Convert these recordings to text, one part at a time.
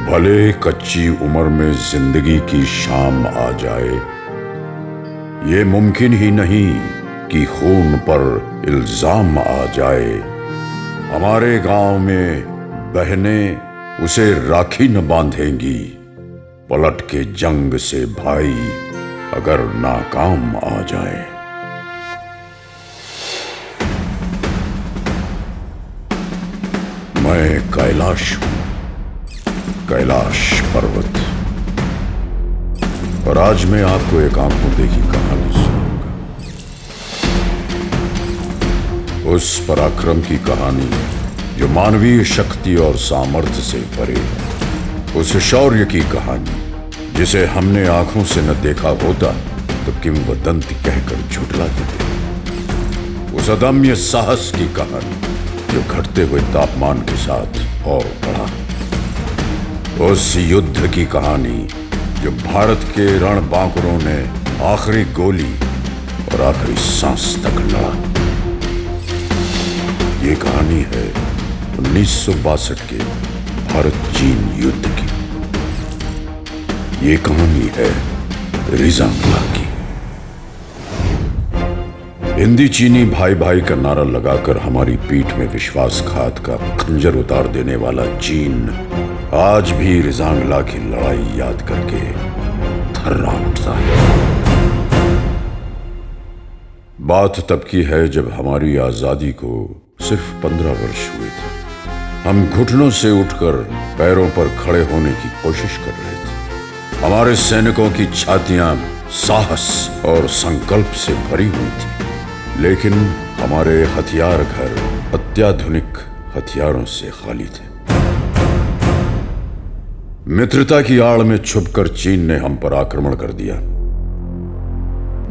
भले कच्ची उम्र में जिंदगी की शाम आ जाए, ये मुमकिन ही नहीं कि खून पर इल्जाम आ जाए। हमारे गांव में बहनें उसे राखी न बांधेंगी, पलट के जंग से भाई अगर नाकाम आ जाए। मैं कैलाश हूं, कैलाश पर्वत, और आज मैं आपको एक आंखों देखी कहानी सुनाऊंगा। उस पराक्रम की कहानी जो मानवीय शक्ति और सामर्थ्य से परे है। उस शौर्य की कहानी जिसे हमने आंखों से न देखा होता तो किंवदंती कहकर झुठला देते। उस अदम्य साहस की कहानी जो घटते हुए तापमान के साथ और बढ़ा। उस युद्ध की कहानी जो भारत के रणबांकुरों ने आखिरी गोली और आखिरी सांस तक लड़ा। ये कहानी है 1962 के भारत चीन युद्ध की। ये कहानी है रिजांगला की। हिंदी चीनी भाई भाई का नारा लगाकर हमारी पीठ में विश्वासघात का खंजर उतार देने वाला चीन आज भी रिजांगला की लड़ाई याद करके थर्रा उठता है। बात तब की है जब हमारी आजादी को सिर्फ 15 वर्ष हुए थे। हम घुटनों से उठकर पैरों पर खड़े होने की कोशिश कर रहे थे। हमारे सैनिकों की छातियां साहस और संकल्प से भरी हुई थी, लेकिन हमारे हथियार घर अत्याधुनिक हथियारों से खाली थे। मित्रता की आड़ में छुपकर चीन ने हम पर आक्रमण कर दिया।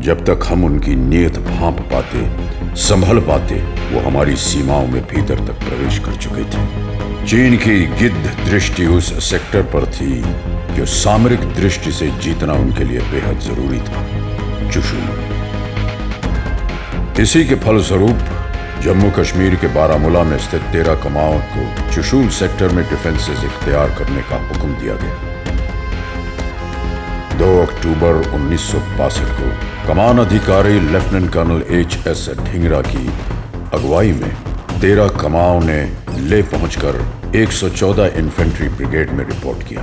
जब तक हम उनकी नीयत भांप पाते, संभल पाते, वो हमारी सीमाओं में भीतर तक प्रवेश कर चुके थे। चीन की गिद्ध दृष्टि उस सेक्टर पर थी जो सामरिक दृष्टि से जीतना उनके लिए बेहद जरूरी था, चुशूल। इसी के फलस्वरूप जम्मू कश्मीर के बारामूला में स्थित 13 कमाओं को चुशूल सेक्टर में डिफेंसेस इख्तियार करने का हुक्म दिया गया। 2 अक्टूबर 1962 को कमान अधिकारी लेफ्टिनेंट कर्नल H.S. ढींगरा की अगुवाई में 13 कमाओं ने ले पहुंचकर 114 इन्फेंट्री ब्रिगेड में रिपोर्ट किया।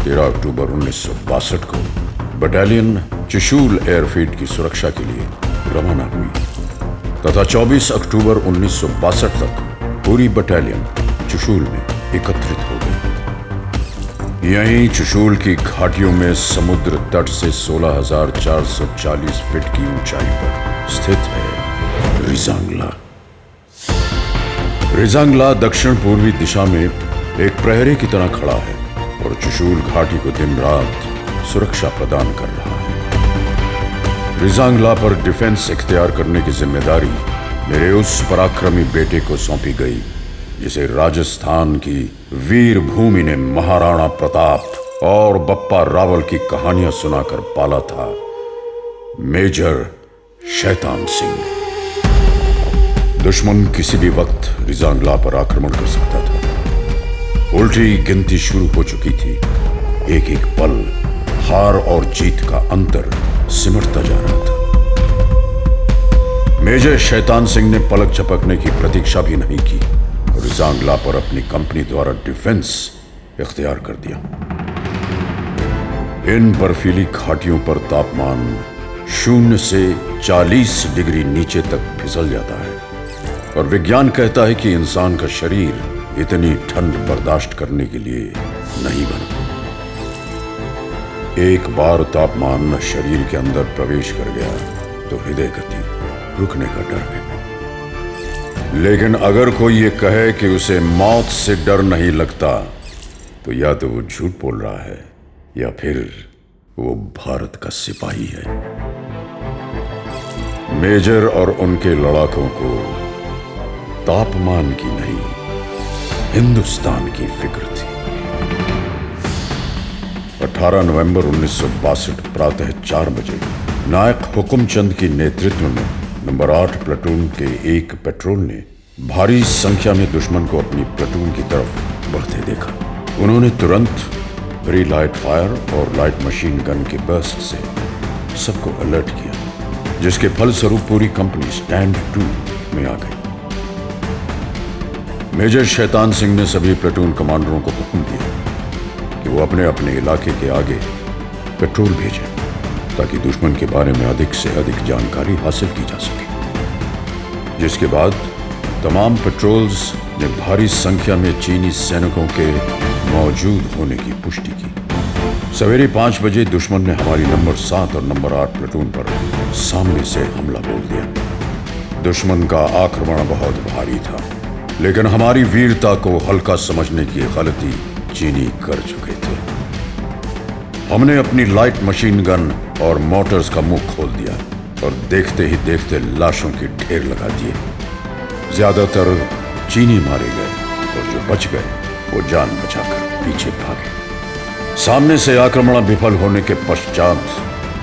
13 अक्टूबर 1962 को बटालियन चुशूल एयरफील्ड की सुरक्षा के लिए रवाना हुई तथा 24 अक्टूबर 1962 तक पूरी बटालियन चुशूल में एकत्रित हो गई। यहीं चुशूल की घाटियों में समुद्र तट से 16,440 फीट की ऊंचाई पर स्थित है रिजांगला। रिजांगला दक्षिण पूर्वी दिशा में एक प्रहरी की तरह खड़ा है और चुशूल घाटी को दिन रात सुरक्षा प्रदान कर रहा है। रिजांगला पर डिफेंस इख्तियार करने की जिम्मेदारी मेरे उस पराक्रमी बेटे को सौंपी गई जिसे राजस्थान की वीर भूमि ने महाराणा प्रताप और बप्पा रावल की कहानियां सुनाकर पाला था, मेजर शैतान सिंह। दुश्मन किसी भी वक्त रिजांगला पर आक्रमण कर सकता था। उल्टी गिनती शुरू हो चुकी थी। एक एक पल हार और जीत का अंतर सिमटता जा रहा था। मेजर शैतान सिंह ने पलक झपकने की प्रतीक्षा भी नहीं की और रिजांगला पर अपनी कंपनी द्वारा डिफेंस इख्तियार कर दिया। इन बर्फीली घाटियों पर तापमान 0 से 40 डिग्री नीचे तक फिसल जाता है और विज्ञान कहता है कि इंसान का शरीर इतनी ठंड बर्दाश्त करने के लिए नहीं बना। एक बार तापमान शरीर के अंदर प्रवेश कर गया तो हृदय गति रुकने का डर है। लेकिन अगर कोई ये कहे कि उसे मौत से डर नहीं लगता तो या तो वो झूठ बोल रहा है या फिर वो भारत का सिपाही है। मेजर और उनके लड़ाकों को तापमान की नहीं, हिंदुस्तान की फिक्र थी। 18 नवंबर 1962 प्रातः 4 बजे नायक हुकुमचंद की नेतृत्व में नंबर 8 प्लाटून के एक पेट्रोल ने भारी संख्या में दुश्मन को अपनी प्लाटून की तरफ बढ़ते देखा। उन्होंने तुरंत प्री लाइट फायर और लाइट मशीन गन के बर्स्ट से सबको अलर्ट किया, जिसके फलस्वरूप पूरी कंपनी स्टैंड टू में आ गई। मेजर शैतान सिंह ने सभी प्लेटून कमांडरों को हुक्म दिया कि वो अपने अपने इलाके के आगे पेट्रोल भेजें ताकि दुश्मन के बारे में अधिक से अधिक जानकारी हासिल की जा सके। जिसके बाद तमाम पेट्रोल्स ने भारी संख्या में चीनी सैनिकों के मौजूद होने की पुष्टि की। सवेरे 5 बजे दुश्मन ने हमारी नंबर 7 और नंबर 8 प्लेटून पर सामने से हमला बोल दिया। दुश्मन का आक्रमण बहुत भारी था, लेकिन हमारी वीरता को हल्का समझने की गलती चीनी कर चुके थे। हमने अपनी लाइट मशीन गन और मोटर्स का मुंह खोल दिया और देखते ही देखते लाशों के ढेर लगा दिए। ज्यादातर चीनी मारे गए और जो बच गए वो जान बचाकर पीछे भागे। सामने से आक्रमण विफल होने के पश्चात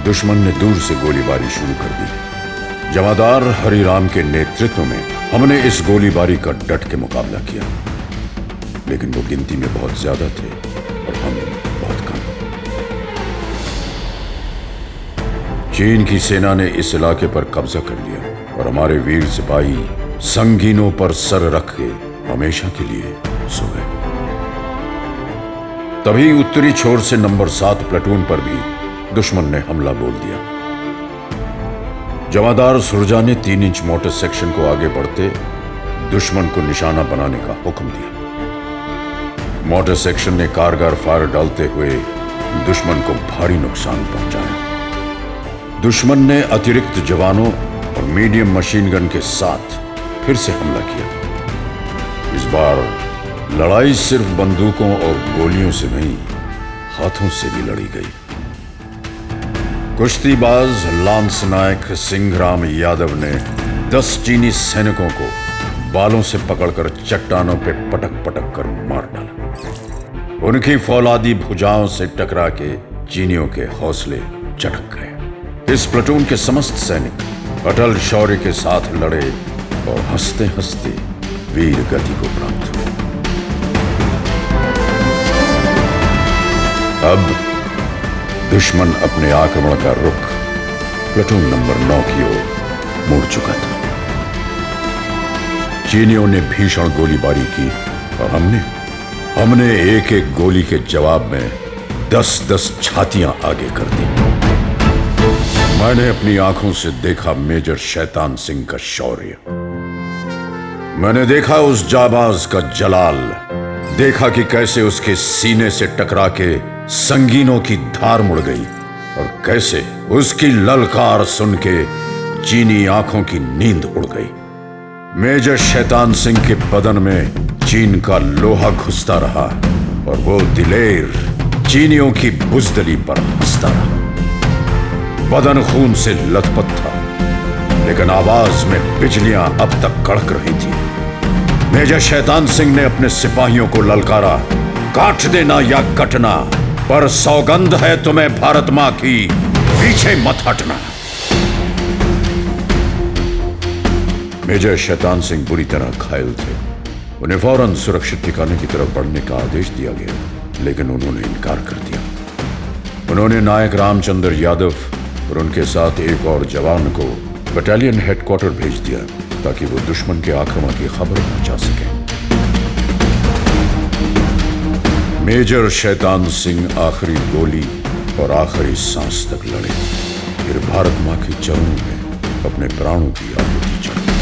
दुश्मन ने दूर से गोलीबारी शुरू कर दी। जमादार हरिराम के नेतृत्व में हमने इस गोलीबारी का डट के मुकाबला किया, लेकिन वो गिनती में बहुत ज्यादा थे और हम बहुत कम। चीन की सेना ने इस इलाके पर कब्जा कर लिया और हमारे वीर सिपाही संगीनों पर सर रख के हमेशा के लिए सो गए। तभी उत्तरी छोर से नंबर 7 प्लेटून पर भी दुश्मन ने हमला बोल दिया। जमादार सुरजा ने 3 इंच मोटर सेक्शन को आगे बढ़ते दुश्मन को निशाना बनाने का हुक्म दिया। मोटर सेक्शन ने कारगर फायर डालते हुए दुश्मन को भारी नुकसान पहुंचाया। दुश्मन ने अतिरिक्त जवानों और मीडियम मशीन गन के साथ फिर से हमला किया। इस बार लड़ाई सिर्फ बंदूकों और गोलियों से नहीं, हाथों से भी लड़ी गई। कुश्तीबाज लांस नायक सिंहराम यादव ने 10 चीनी सैनिकों को बालों से पकड़कर चट्टानों पे पटक पटक कर मार डाला। उनकी फौलादी भुजाओं से टकरा के चीनियों के हौसले चटक गए। इस प्लेटून के समस्त सैनिक अटल शौर्य के साथ लड़े और हंसते हंसते वीर गति को प्राप्त हुए। अब दुश्मन अपने आक्रमण का रुख प्लेटून नंबर 9 की ओर मुड़ चुका था। चीनियों ने भीषण गोलीबारी की और हमने एक एक गोली के जवाब में 10-10 छातियां आगे कर दी। मैंने अपनी आंखों से देखा मेजर शैतान सिंह का शौर्य। मैंने देखा उस जाबाज का जलाल, देखा कि कैसे उसके सीने से टकरा के संगीनों की धार मुड़ गई और कैसे उसकी ललकार सुन के चीनी आंखों की नींद उड़ गई। मेजर शैतान सिंह के बदन में चीन का लोहा घुसता रहा और वो दिलेर चीनियों की बुजदली पर हंसता रहा। बदन खून से लथपथ था, लेकिन आवाज में बिजलियां अब तक कड़क रही थी। मेजर शैतान सिंह ने अपने सिपाहियों को ललकारा, काट देना या कटना, पर सौगंध है तुम्हें भारत मां की, पीछे मत हटना। मेजर शैतान सिंह बुरी तरह घायल थे। उन्हें फौरन सुरक्षित ठिकाने की तरफ बढ़ने का आदेश दिया गया, लेकिन उन्होंने इनकार कर दिया। उन्होंने नायक रामचंद्र यादव और उनके साथ एक और जवान को बटालियन हेडक्वार्टर भेज दिया ताकि वो दुश्मन के आक्रमण की खबर पहुंचा सके। मेजर शैतान सिंह आखिरी गोली और आखिरी सांस तक लड़े, फिर भारत मां के चरणों में अपने प्राणों की आहुति चढ़ाई।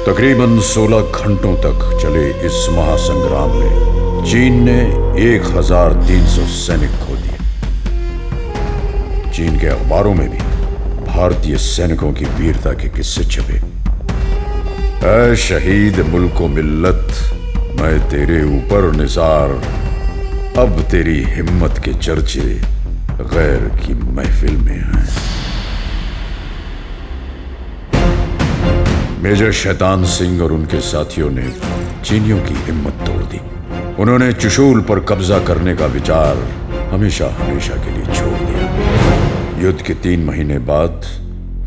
तकरीबन 16 घंटों तक चले इस महासंग्राम में चीन ने 1300 सैनिक खो दिए। चीन के अखबारों में भी भारतीय सैनिकों की वीरता के किस्से छपे। ऐ शहीद मुल्को मिल्लत, मैं तेरे ऊपर निसार, अब तेरी हिम्मत के चर्चे गैर की महफिल में हैं। मेजर शैतान सिंह और उनके साथियों ने चीनियों की हिम्मत तोड़ दी। उन्होंने चुशूल पर कब्जा करने का विचार हमेशा हमेशा के लिए छोड़ दिया। युद्ध के 3 महीने बाद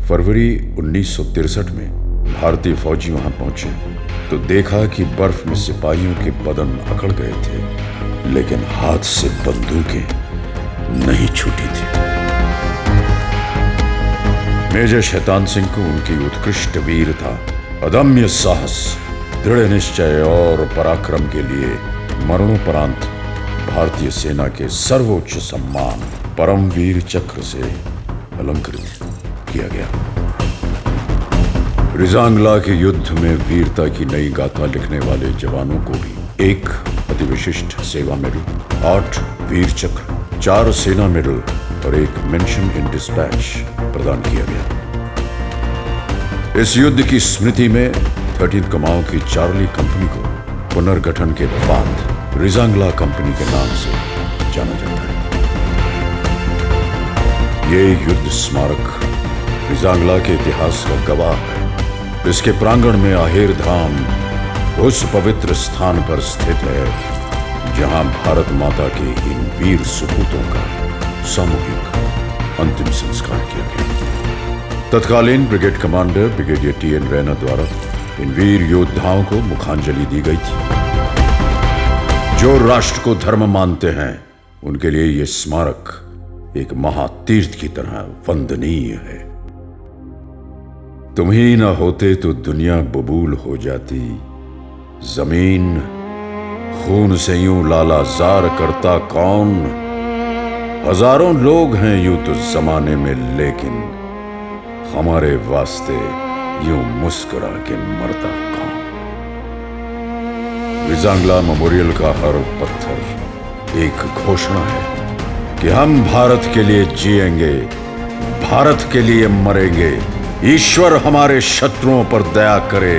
फरवरी 1963 में भारतीय फौजी वहां पहुंचे तो देखा कि बर्फ में सिपाहियों के बदन अकड़ गए थे लेकिन हाथ से बंदूकें नहीं छूटी थी। मेजर शैतान सिंह को उनकी उत्कृष्ट वीरता, अदम्य साहस, दृढ़ निश्चय और पराक्रम के लिए मरणोपरांत भारतीय सेना के सर्वोच्च सम्मान परमवीर चक्र से अलंकृत किया गया। रिजांगला के युद्ध में वीरता की नई गाथा लिखने वाले जवानों को भी एक अति विशिष्ट सेवा मेडल, 8 वीर चक्र, 4 सेना मेडल और एक मेंशन इन डिस्पैच प्रदान किया गया। इस युद्ध की स्मृति में 13th कमाओं की चार्ली कंपनी को पुनर्गठन के बाद रिजांगला कंपनी के नाम से जाना जाता है। ये युद्ध स्मारक रिजांगला के इतिहास का गवाह है। इसके प्रांगण में आहेर धाम उस पवित्र स्थान पर स्थित है जहां भारत माता के इन वीर सुपूतों का सामूहिक अंतिम संस्कार किया गया। तत्कालीन brigade commander brigadier TN. Raina द्वारा इन वीर योद्धाओं को मुखांजलि दी गई थी। जो राष्ट्र को धर्म मानते हैं उनके लिए यह स्मारक एक महातीर्थ की तरह वंदनीय है। तुम ही ना होते तो दुनिया बबूल हो जाती, जमीन खून से यूं लालाजार करता कौन। हजारों लोग हैं यूं तो जमाने में, लेकिन हमारे वास्ते यूं मुस्कुरा के मरता कौन। रिजांगला मेमोरियल का हर पत्थर एक घोषणा है कि हम भारत के लिए जिएंगे, भारत के लिए मरेंगे। ईश्वर हमारे शत्रुओं पर दया करे,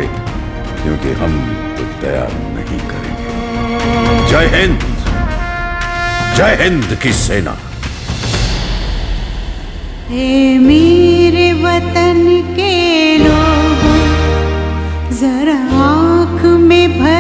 क्योंकि हम तो दया नहीं करेंगे। जय हिंद, जय हिंद की सेना। हे मेरे वतन के लोगों, जरा आंख में भर